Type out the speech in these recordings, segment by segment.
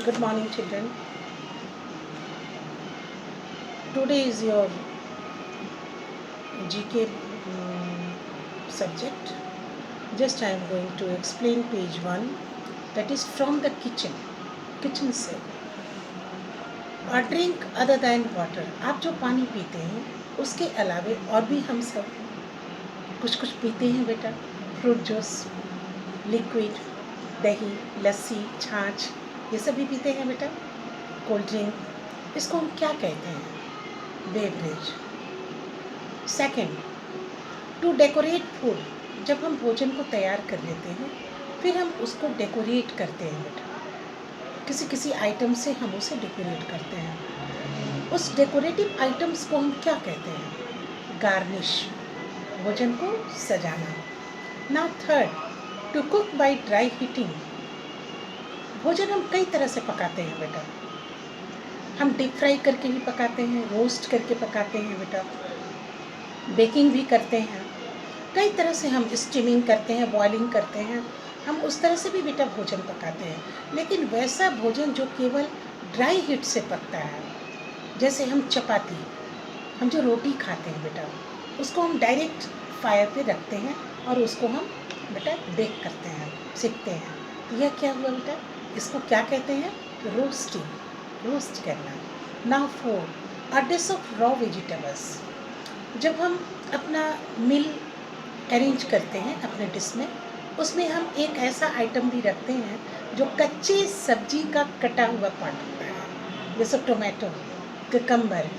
Good morning, children. Today is your GK subject. Just I am going to explain page 1, that is from the kitchen set. A drink other than water. आप जो पानी पीते हैं उसके अलावे और भी हम सब कुछ कुछ पीते हैं बेटा. फ्रूट जूस, लिक्विड, दही, लस्सी, छाछ, ये सब भी पीते हैं बेटा. कोल्ड ड्रिंक, इसको हम क्या कहते हैं? Beverage. Second, to decorate food. जब हम भोजन को तैयार कर लेते हैं फिर हम उसको डेकोरेट करते हैं बेटा. किसी किसी आइटम से हम उसे डेकोरेट करते हैं. उस डेकोरेटिव आइटम्स को हम क्या कहते हैं? गार्निश. भोजन को सजाना. Now third, to cook by dry heating. भोजन हम कई तरह से पकाते हैं बेटा. हम डीप फ्राई करके भी पकाते हैं, रोस्ट करके पकाते हैं बेटा, बेकिंग भी करते हैं. कई तरह से हम स्टीमिंग करते हैं, बॉइलिंग करते हैं. हम उस तरह से भी बेटा भोजन पकाते हैं. लेकिन वैसा भोजन जो केवल ड्राई हीट से पकता है, जैसे हम चपाती, हम जो रोटी खाते हैं बेटा, उसको हम डायरेक्ट फायर पे रखते हैं और उसको हम बेटा बेक करते हैं, सेकते हैं. तो यह क्या हुआ बेटा? इसको क्या कहते हैं? रोस्टिंग. रोस्ट करना. Now four, a dish of raw vegetables. जब हम अपना मील अरेंज करते हैं अपने डिश में, उसमें हम एक ऐसा आइटम भी रखते हैं जो कच्चे सब्जी का कटा हुआ पार्ट होता है, जैसे टोमेटो, कुकम्बर,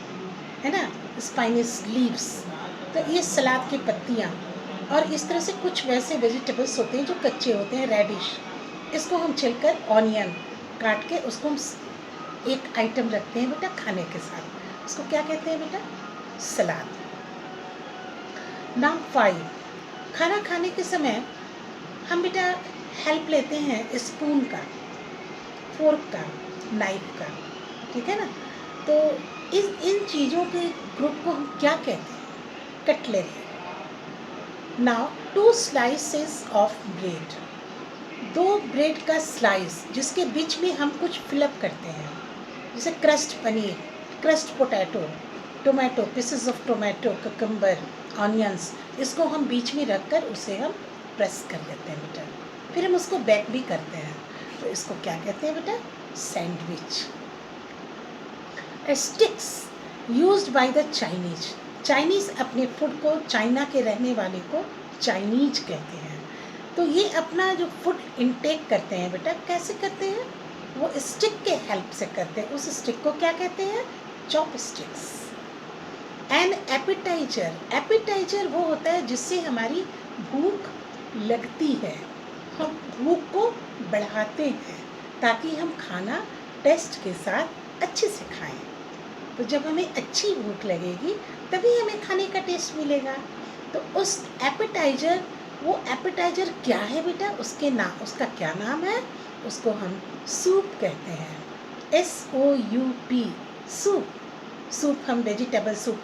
है ना, स्पाइनस लीव्स. तो ये सलाद की पत्तियाँ और इस तरह से कुछ वैसे वेजिटेबल्स होते हैं जो कच्चे होते हैं. रेडिश, इसको हम छिलकर ऑनियन काट के उसको हम एक आइटम रखते हैं बेटा खाने के साथ. उसको क्या कहते हैं बेटा? सलाद. नाउ 5, खाना खाने के समय हम बेटा हेल्प लेते हैं स्पून का, फोर्क का, नाइफ का. ठीक है ना? तो इन चीज़ों के ग्रुप को हम क्या कहते हैं? Cutlery. Now 2 slices of bread. 2 bread का स्लाइस जिसके बीच में हम कुछ फिलअप करते हैं, जैसे crust paneer, crust potato, tomato, pieces of tomato, cucumber, onions, इसको हम बीच में रखकर उसे हम प्रेस कर लेते हैं बेटा. फिर हम उसको बेक भी करते हैं. तो इसको क्या कहते हैं बेटा? Sandwich. Sticks used by the Chinese. Chinese अपने फूड को, चाइना के रहने वाले को चाइनीज कहते हैं. तो ये अपना जो फूड इनटेक करते हैं बेटा, कैसे करते हैं? वो स्टिक के हेल्प से करते हैं. उस स्टिक को क्या कहते हैं? चॉपस्टिक्स. N appetiser. एपिटाइजर वो होता है जिससे हमारी भूख लगती है, हम भूख को बढ़ाते हैं ताकि हम खाना टेस्ट के साथ अच्छे से खाएं. तो जब हमें अच्छी भूख लगेगी तभी हमें खाने का टेस्ट मिलेगा. तो उस एपिटाइजर, वो एपिटाइजर क्या है बेटा? उसका क्या नाम है? उसको हम सूप कहते हैं. SOUP, soup. सूप हम वेजिटेबल सूप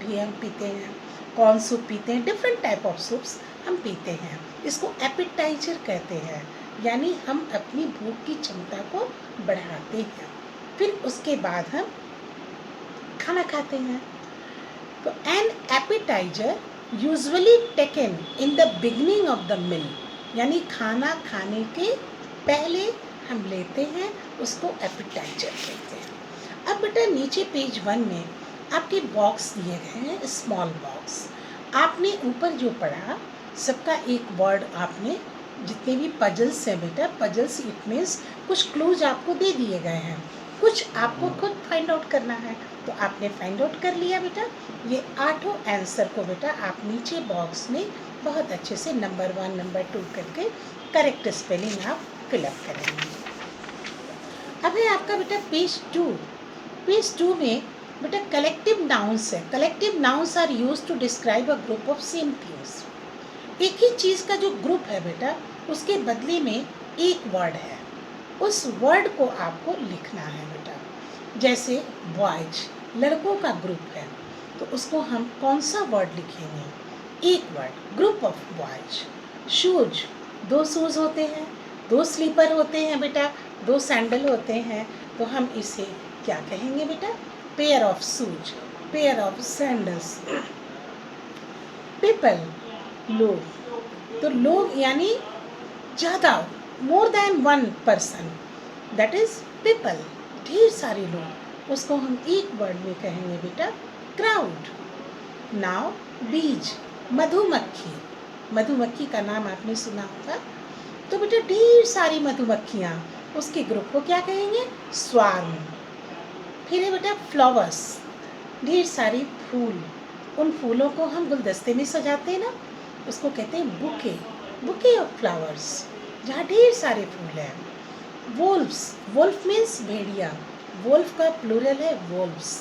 भी हम पीते हैं, कॉर्न सूप पीते हैं, डिफरेंट टाइप ऑफ सूप्स हम पीते हैं. इसको एपिटाइजर कहते हैं, यानी हम अपनी भूख की क्षमता को बढ़ाते हैं. फिर उसके बाद हम खाना खाते हैं. तो an appetizer usually taken in the beginning of the meal, यानी खाना खाने के पहले हम लेते हैं, उसको एपिटाइजर कहते हैं. अब बेटा नीचे पेज 1 में आपके बॉक्स दिए गए हैं, स्मॉल बॉक्स. आपने ऊपर जो पढ़ा सबका एक वर्ड, आपने जितने भी पजल्स हैं बेटा, पजल्स इट मीन्स कुछ क्लूज आपको दे दिए गए हैं, कुछ आपको खुद फाइंड आउट करना है. तो आपने फाइंड आउट कर लिया बेटा. ये 8 आंसर को बेटा आप नीचे बॉक्स में बहुत अच्छे से नंबर 1, नंबर 2 करके करेक्ट स्पेलिंग आप फिलअप करेंगे. अब है आपका बेटा पेज 2. पेज 2 में बेटा कलेक्टिव नाउन्स है. Collective nouns are used to describe a group of same things. एक ही चीज़ का जो ग्रुप है बेटा, उसके बदले में एक वर्ड है, उस वर्ड को आपको लिखना है बेटा. जैसे बॉयज, लड़कों का ग्रुप है, तो उसको हम कौन सा वर्ड लिखेंगे? एक word, group of boys. Shoes, 2 shoes होते हैं. दो स्लीपर होते हैं बेटा, दो सैंडल होते हैं, तो हम इसे क्या कहेंगे बेटा? Pair of shoes, pair of sandals. People, लोग, तो लोग यानी ज़्यादा, more than one person, that is people, ढेर सारे लोग, उसको हम एक वर्ड में कहेंगे बेटा क्राउड। नाउ बीज, मधुमक्खी, मधुमक्खी का नाम आपने सुना होगा, तो बेटा ढेर सारी मधुमक्खियाँ, उसके ग्रुप को क्या कहेंगे? स्वार्म। फिर है बेटा फ्लावर्स, ढेर सारे फूल, उन फूलों को हम गुलदस्ते में सजाते हैं ना, उसको कहते हैं बुके, बुके ऑफ फ्लावर्स, जहाँ ढेर सारे फूल हैं। वोल्व्स, वोल्फ मीन्स भेड़िया, वोल्फ का प्लूरल है वोल्व्स,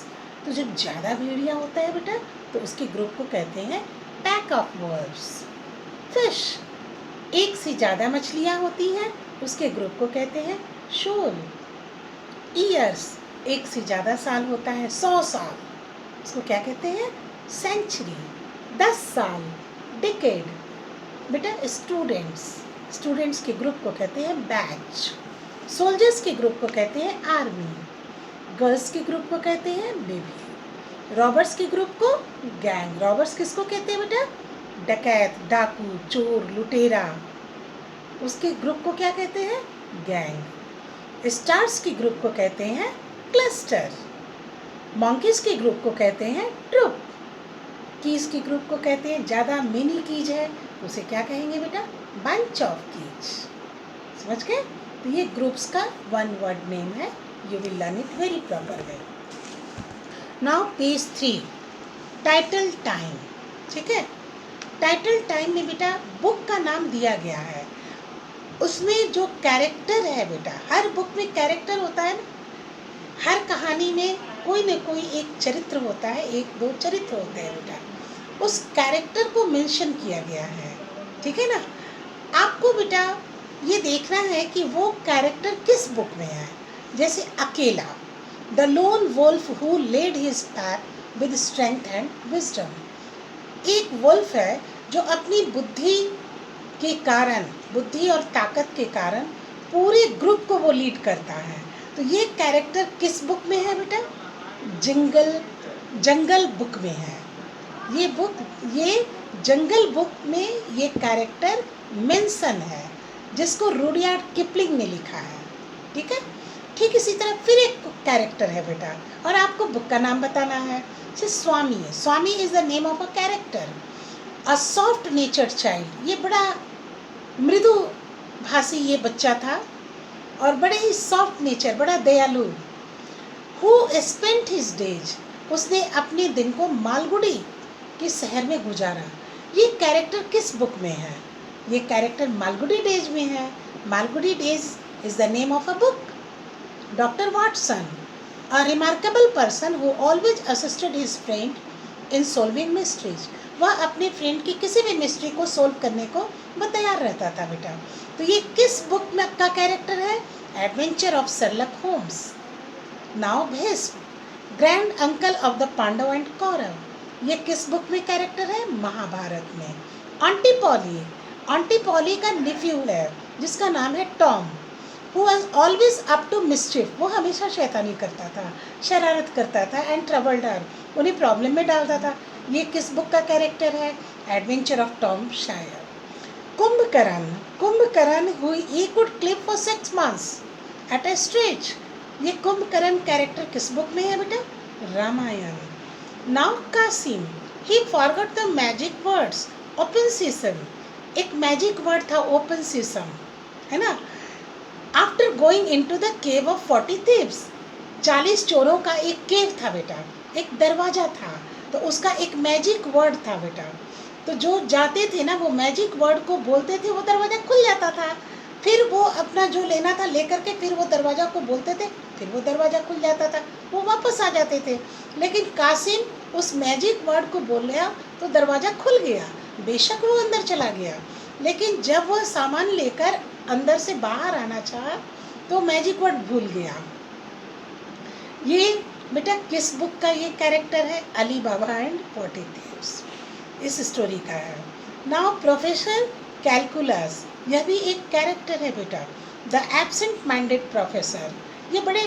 तो जब ज़्यादा भेड़िया होता है बेटा तो उसके ग्रुप को कहते हैं पैक ऑफ वोल्व्स। फिश, एक से ज़्यादा मछलियाँ होती हैं, उसके ग्रुप को कहते हैं शोल। ईयर्स, एक से ज़्यादा साल होता है, 100 साल, उसको क्या कहते हैं? सेंचुरी। 10 साल, डिकेड। बेटा स्टूडेंट्स, स्टूडेंट्स के ग्रुप को कहते हैं बैच। सोल्जर्स के ग्रुप को कहते हैं आर्मी। गर्ल्स के ग्रुप को कहते हैं बेबी। रॉबर्स के ग्रुप को गैंग। रॉबर्स किसको कहते हैं बेटा? डकैत, डाकू, चोर, लुटेरा, उसके ग्रुप को क्या कहते हैं? गैंग। स्टार्स के ग्रुप को कहते हैं क्लस्टर। मंकीज के ग्रुप को कहते हैं ट्रुप। कीज के ग्रुप को कहते हैं, ज़्यादा मिनी कीज है उसे क्या कहेंगे बेटा? Bunch of keys. समझ गए? तो ये ग्रुप्स का वन वर्ड नेम है, you will learn it very proper way. Now page 3, title time. ठीक है, टाइटल टाइम में बेटा बुक का नाम दिया गया है, उसमें जो कैरेक्टर है बेटा, हर बुक में कैरेक्टर होता है ना, हर कहानी में कोई न कोई एक चरित्र होता है, एक दो चरित्र होते हैं बेटा, उस कैरेक्टर को मेंशन किया गया है। ठीक है ना? आपको बेटा ये देखना है कि वो कैरेक्टर किस बुक में है। जैसे अकेला, the lone wolf who led his pack with strength and wisdom, एक वुल्फ है जो अपनी बुद्धि के कारण, बुद्धि और ताकत के कारण पूरे ग्रुप को वो लीड करता है। तो ये कैरेक्टर किस बुक में है बेटा? जंगल बुक में है। ये जंगल बुक में ये कैरेक्टर मेंशन है, जिसको रुडयार्ड किपलिंग ने लिखा है। ठीक है? ठीक इसी तरह फिर एक कैरेक्टर है बेटा, और आपको बुक का नाम बताना है। जैसे स्वामी है, Swami is the name of a character. A soft natured child, ये बड़ा मृदु भाषी ये बच्चा था और बड़े ही सॉफ्ट नेचर, बड़ा दयालु। हु स्पेंट हिज डेज, उसने अपने दिन को मालगुडी के शहर में गुजारा। ये कैरेक्टर किस बुक में है? ये कैरेक्टर मालगुडी डेज में है। Malgudi days is the name of a book. Doctor Watson, a remarkable person who always assisted his friend in solving mysteries, वह अपने फ्रेंड की किसी भी मिस्ट्री को सोल्व करने को वह तैयार रहता था बेटा। तो ये किस बुक में का कैरेक्टर है? Adventure of Sherlock Holmes. Now Bhishma, grand uncle of the Pandav and Kaurav, ये किस बुक में कैरेक्टर है? महाभारत में। आंटी पॉली, आंटी पॉली का निफ्यू है जिसका नाम है Tom, who was always up to mischief, वो हमेशा शैतानी करता था, शरारत करता था, एंड ट्रबल्ड हर, उन्हें प्रॉब्लम में डालता था। ये किस बुक का कैरेक्टर है? एडवेंचर ऑफ टॉम शायर। Kumbhakarna, Kumbhakarna who he could sleep for 6 months at a stretch, ये कुंभकर्ण कैरेक्टर किस बुक में है बेटा? Ramayana. Now Kasim, he forgot the magic words open sesame, एक मैजिक वर्ड था ओपन सीसम, है ना? After going in to the cave of 40 thieves, 40 चोरों का एक केव था बेटा, एक दरवाजा था, तो उसका एक मैजिक वर्ड था बेटा। तो जो जाते थे ना वो मैजिक वर्ड को बोलते थे, वो दरवाज़ा खुल जाता था, फिर वो अपना जो लेना था लेकर के फिर वो दरवाज़ा को बोलते थे, फिर वो दरवाज़ा खुल जाता था, वो वापस आ जाते थे। लेकिन कासिम उस मैजिक वर्ड को बोल गया तो दरवाज़ा खुल गया, बेशक वो अंदर चला गया, लेकिन जब वह सामान लेकर अंदर से बाहर आना चाहा तो मैजिक वर्ड भूल गया। ये बेटा किस बुक का ये कैरेक्टर है? अली बाबा एंड 40 thieves, इस स्टोरी का है। नाउ प्रोफेसर कैलकुलस, यह भी एक कैरेक्टर है बेटा। द एब्सेंट माइंडेड प्रोफेसर, ये बड़े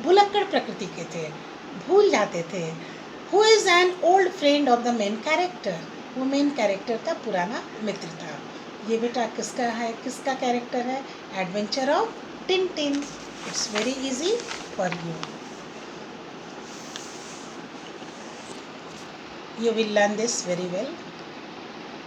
भुलक्कड़ प्रकृति के थे, भूल जाते थे। Who is an old friend of the main character, वो मेन कैरेक्टर का पुराना मित्र था। ये बेटा किसका है, किसका कैरेक्टर है? Adventure of Tintin. It's very easy for you, you will learn this very well.